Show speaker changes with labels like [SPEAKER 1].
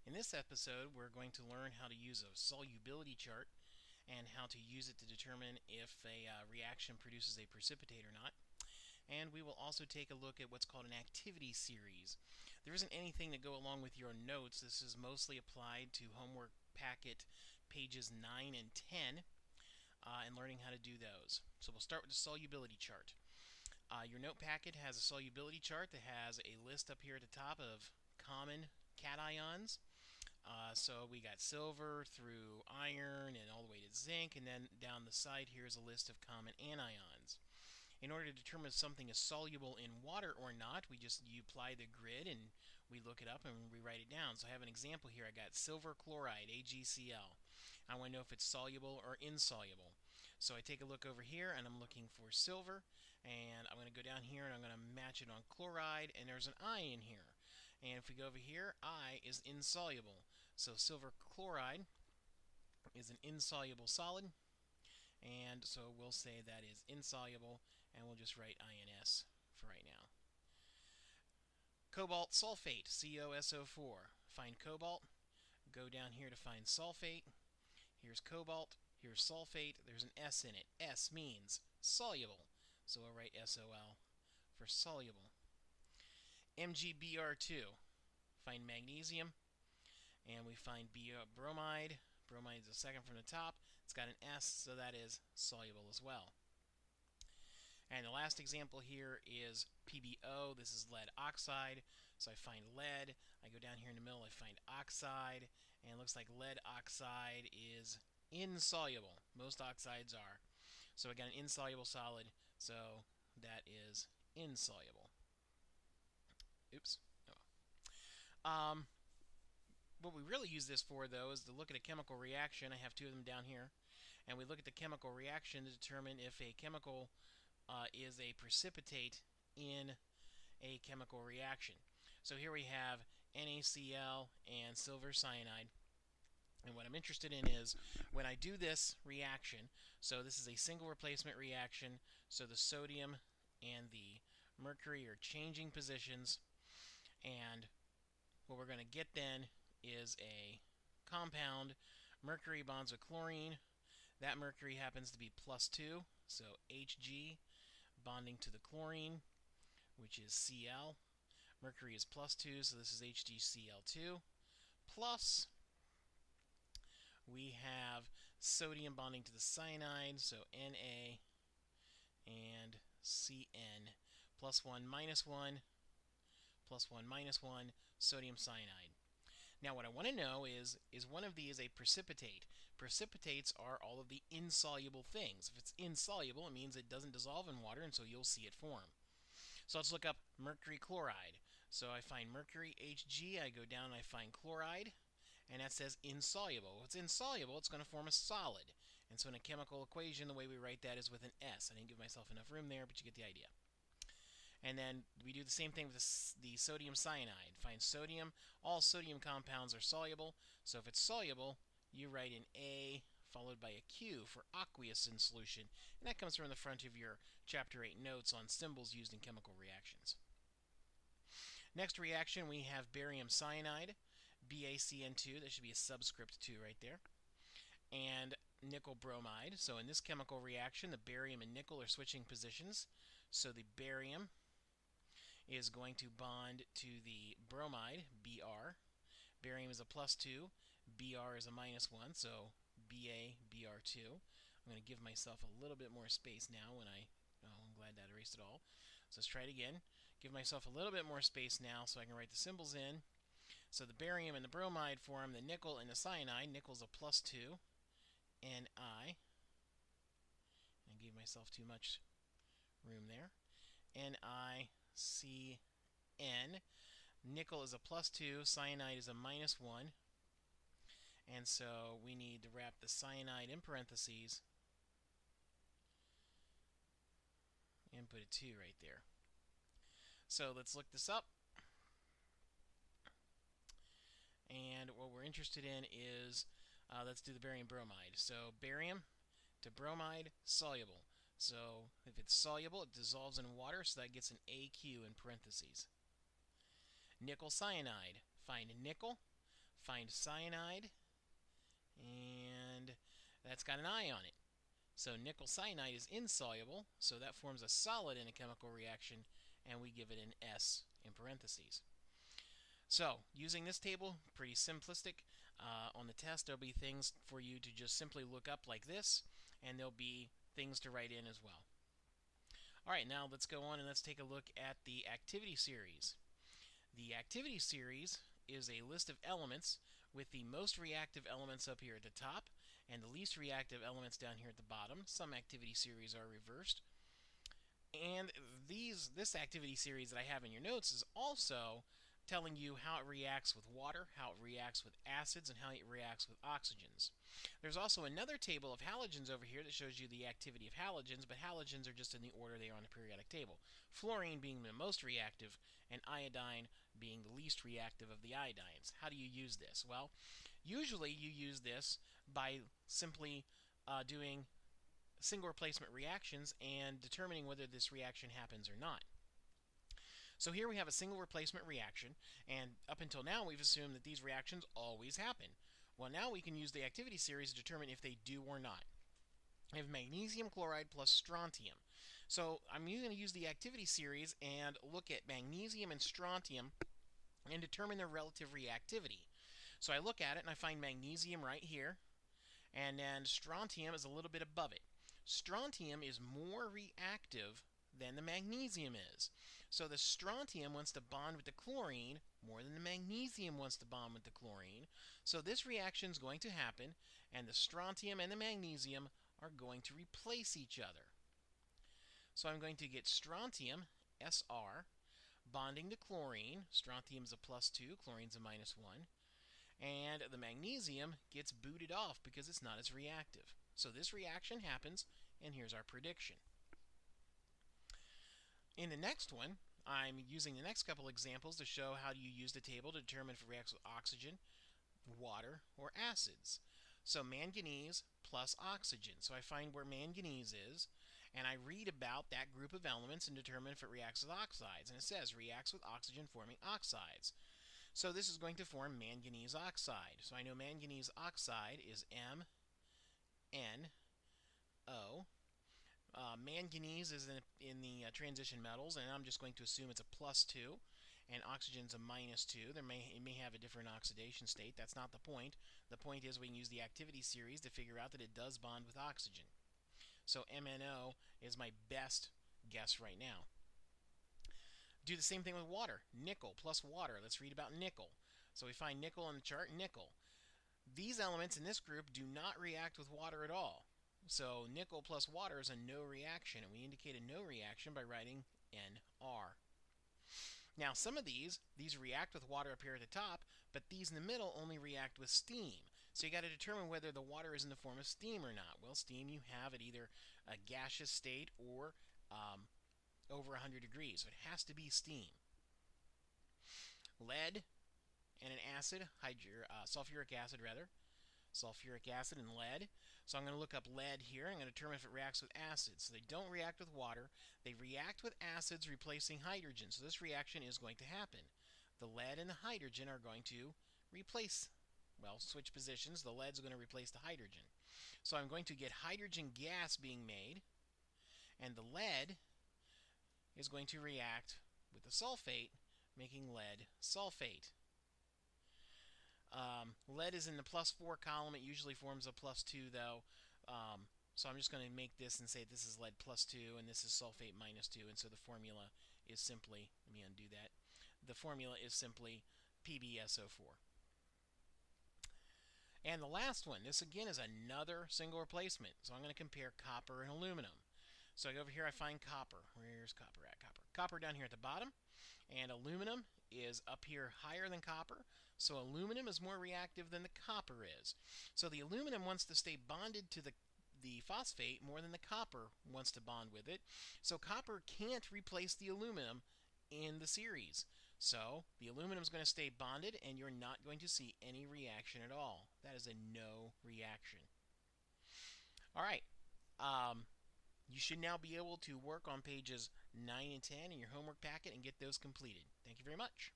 [SPEAKER 1] In this episode, we're going to learn how to use a solubility chart and how to use it to determine if a reaction produces a precipitate or not. And we will also take a look at what's called an activity series. There isn't anything to go along with your notes. This is mostly applied to homework packet pages 9 and 10 and learning how to do those. So we'll start with the solubility chart. Your note packet has a solubility chart that has a list up here at the top of common cations. So we got silver through iron and all the way to zinc, and then down the side here is a list of common anions. In order to determine if something is soluble in water or not, you apply the grid and we look it up and we write it down. So I have an example here. I got silver chloride, AgCl. I want to know if it's soluble or insoluble. So I take a look over here and I'm looking for silver, and I'm going to go down here and I'm going to match it on chloride, and there's an I in here. And if we go over here, I is insoluble. So silver chloride is an insoluble solid, and so we'll say that is insoluble, and we'll just write INS for right now. Cobalt sulfate, COSO4. Find cobalt, go down here to find sulfate. Here's cobalt, here's sulfate, there's an S in it. S means soluble, so we'll write SOL for soluble. MgBr2, find magnesium, and we find bromide. Bromide is the second from the top. It's got an S, so that is soluble as well. And the last example here is PbO. This is lead oxide. So I find lead. I go down here in the middle. I find oxide. And it looks like lead oxide is insoluble. Most oxides are. So I got an insoluble solid. So that is insoluble. Oops. Oh. What we really use this for, though, is to look at a chemical reaction. I have two of them down here. And we look at the chemical reaction to determine if a chemical is a precipitate in a chemical reaction. So here we have NaCl and silver cyanide. And what I'm interested in is when I do this reaction, so this is a single replacement reaction, so the sodium and the mercury are changing positions, and what we're going to get then is a compound. Mercury bonds with chlorine. That mercury happens to be +2, so Hg bonding to the chlorine, which is Cl. Mercury is +2, so this is HgCl2. Plus, we have sodium bonding to the cyanide, so Na and Cn. +1 -1, +1 -1, sodium cyanide. Now what I want to know is one of these a precipitate? Precipitates are all of the insoluble things. If it's insoluble, it means it doesn't dissolve in water, and so you'll see it form. So let's look up mercury chloride. So I find mercury, Hg, I go down and I find chloride, and that says insoluble. If it's insoluble, it's going to form a solid. And so in a chemical equation, the way we write that is with an S. I didn't give myself enough room there, but you get the idea. And then we do the same thing with the sodium cyanide. Find sodium. All sodium compounds are soluble. So if it's soluble, you write an A followed by a Q for aqueous in solution. And that comes from the front of your Chapter 8 notes on symbols used in chemical reactions. Next reaction, we have barium cyanide, BaCN2. There should be a subscript 2 right there. And nickel bromide. So in this chemical reaction, the barium and nickel are switching positions. So the barium is going to bond to the bromide, Br. Barium is a +2, Br is a -1, so BaBr2. I'm going to give myself a little bit more space now when I'm glad that erased it all. So let's try it again. Give myself a little bit more space now so I can write the symbols in. So the barium and the bromide form the nickel and the cyanide. Nickel's a +2, Ni. I gave myself too much room there. NiCN. Nickel is a +2, cyanide is a -1. And so we need to wrap the cyanide in parentheses and put a 2 right there. So let's look this up. And what we're interested in is, let's do the barium bromide. So barium to bromide, soluble. So if it's soluble, it dissolves in water, so that gets an AQ in parentheses. Nickel cyanide. Find nickel, find cyanide, and that's got an I on it. So nickel cyanide is insoluble, so that forms a solid in a chemical reaction, and we give it an S in parentheses. So, using this table, pretty simplistic. On the test, there'll be things for you to just simply look up like this, and there'll be things to write in as well. Alright, now let's go on and let's take a look at the activity series. The activity series is a list of elements with the most reactive elements up here at the top and the least reactive elements down here at the bottom. Some activity series are reversed. And this activity series that I have in your notes is also telling you how it reacts with water, how it reacts with acids, and how it reacts with oxygens. There's also another table of halogens over here that shows you the activity of halogens, but halogens are just in the order they are on the periodic table. Fluorine being the most reactive, and iodine being the least reactive of the iodines. How do you use this? Well, usually you use this by simply doing single replacement reactions and determining whether this reaction happens or not. So here we have a single replacement reaction, and up until now we've assumed that these reactions always happen. Well, now we can use the activity series to determine if they do or not. I have magnesium chloride plus strontium. So I'm going to use the activity series and look at magnesium and strontium and determine their relative reactivity. So I look at it and I find magnesium right here, and then strontium is a little bit above it. Strontium is more reactive than the magnesium is. So the strontium wants to bond with the chlorine more than the magnesium wants to bond with the chlorine. So this reaction is going to happen, and the strontium and the magnesium are going to replace each other. So I'm going to get strontium, Sr, bonding to chlorine. Strontium is a +2, chlorine's a -1. And the magnesium gets booted off because it's not as reactive. So this reaction happens, and here's our prediction. In the next one, I'm using the next couple examples to show how you use the table to determine if it reacts with oxygen, water, or acids. So manganese plus oxygen. So I find where manganese is, and I read about that group of elements and determine if it reacts with oxides. And it says reacts with oxygen forming oxides. So this is going to form manganese oxide. So I know manganese oxide is MnO. Manganese is in the transition metals, and I'm just going to assume it's a +2, and oxygen's a -2. It may have a different oxidation state. That's not the point. The point is we can use the activity series to figure out that it does bond with oxygen. So MnO is my best guess right now. Do the same thing with water. Nickel plus water. Let's read about nickel. So we find nickel on the chart, nickel. These elements in this group do not react with water at all. So nickel plus water is a no reaction, and we indicate a no reaction by writing Nr. Now some of these react with water up here at the top, but these in the middle only react with steam. So you got to determine whether the water is in the form of steam or not. Well, steam you have at either a gaseous state or over 100 degrees, so it has to be steam. Lead and an acid, sulfuric acid rather. Sulfuric acid and lead. So I'm going to look up lead here. I'm going to determine if it reacts with acids. So they don't react with water. They react with acids replacing hydrogen. So this reaction is going to happen. The lead and the hydrogen are going to switch positions. The lead's going to replace the hydrogen. So I'm going to get hydrogen gas being made, and the lead is going to react with the sulfate, making lead sulfate. Lead is in the +4 column. It usually forms a +2 though. So I'm just going to make this and say this is lead +2 and this is sulfate -2. And so the formula is simply, let me undo that. The formula is simply PbSO4. And the last one, this again is another single replacement. So I'm going to compare copper and aluminum. So I go over here, I find copper. Where's copper at? Copper down here at the bottom. And aluminum is up here higher than copper. So aluminum is more reactive than the copper is. So the aluminum wants to stay bonded to the phosphate more than the copper wants to bond with it. So copper can't replace the aluminum in the series. So the aluminum is going to stay bonded, and you're not going to see any reaction at all. That is a no reaction. All right. You should now be able to work on pages 9 and 10 in your homework packet and get those completed. Thank you very much.